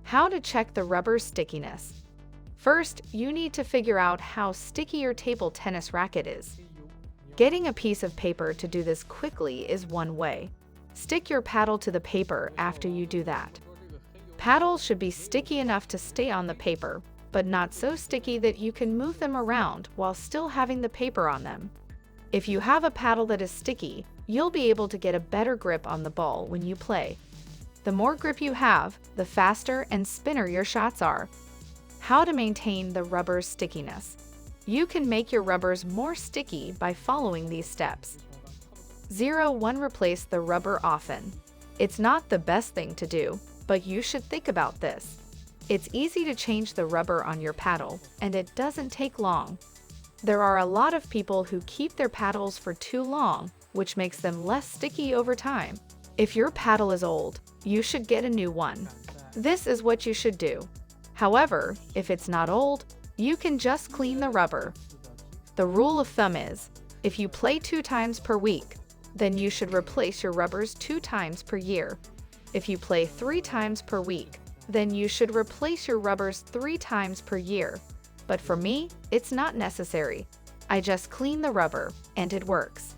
How to check the rubber's stickiness. First, you need to figure out how sticky your table tennis racket is. Getting a piece of paper to do this quickly is one way. Stick your paddle to the paper after you do that. Paddles should be sticky enough to stay on the paper, but not so sticky that you can move them around while still having the paper on them. If you have a paddle that is sticky, you'll be able to get a better grip on the ball when you play. The more grip you have, the faster and spinner your shots are. How to maintain the rubber's stickiness. You can make your rubbers more sticky by following these steps. 1. Replace the rubber often. It's not the best thing to do, but you should think about this. It's easy to change the rubber on your paddle, and it doesn't take long. There are a lot of people who keep their paddles for too long, which makes them less sticky over time. If your paddle is old, you should get a new one. This is what you should do. However, if it's not old, you can just clean the rubber. The rule of thumb is, if you play 2 times per week, then you should replace your rubbers 2 times per year. If you play 3 times per week, then you should replace your rubbers 3 times per year. But for me, it's not necessary. I just clean the rubber, and it works.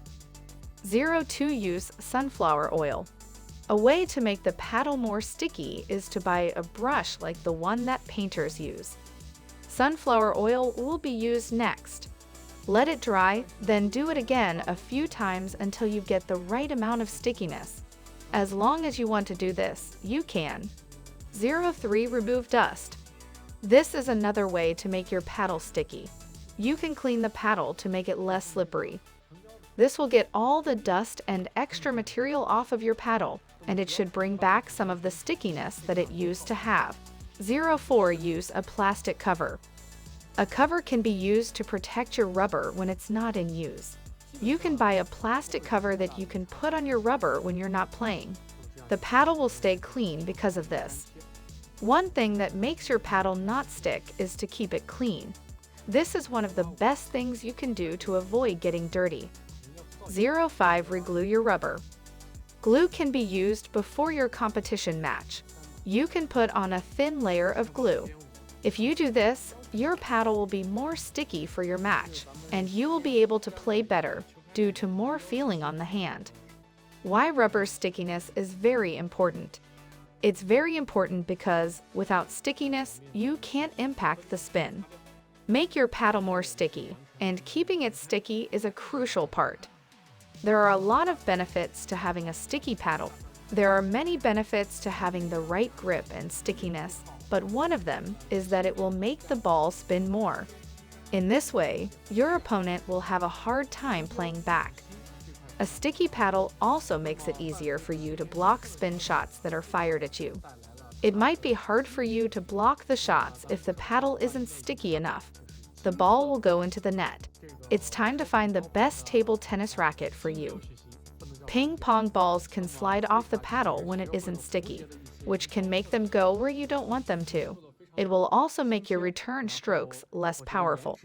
2. Use sunflower oil. A way to make the paddle more sticky is to buy a brush like the one that painters use. Sunflower oil will be used next. Let it dry, then do it again a few times until you get the right amount of stickiness. As long as you want to do this, you can. 3. Remove dust. This is another way to make your paddle sticky. You can clean the paddle to make it less slippery. This will get all the dust and extra material off of your paddle, and it should bring back some of the stickiness that it used to have. 4. Use a plastic cover. A cover can be used to protect your rubber when it's not in use. You can buy a plastic cover that you can put on your rubber when you're not playing. The paddle will stay clean because of this. One thing that makes your paddle not stick is to keep it clean. This is one of the best things you can do to avoid getting dirty. 5. Reglue your rubber. Glue can be used before your competition match. You can put on a thin layer of glue. If you do this, your paddle will be more sticky for your match, and you will be able to play better due to more feeling on the hand. Why rubber stickiness is very important. It's very important because without stickiness, you can't impact the spin. Make your paddle more sticky, and keeping it sticky is a crucial part. There are a lot of benefits to having a sticky paddle. There are many benefits to having the right grip and stickiness, but one of them is that it will make the ball spin more. In this way, your opponent will have a hard time playing back. A sticky paddle also makes it easier for you to block spin shots that are fired at you. It might be hard for you to block the shots if the paddle isn't sticky enough. The ball will go into the net. It's time to find the best table tennis racket for you. Ping pong balls can slide off the paddle when it isn't sticky, which can make them go where you don't want them to. It will also make your return strokes less powerful.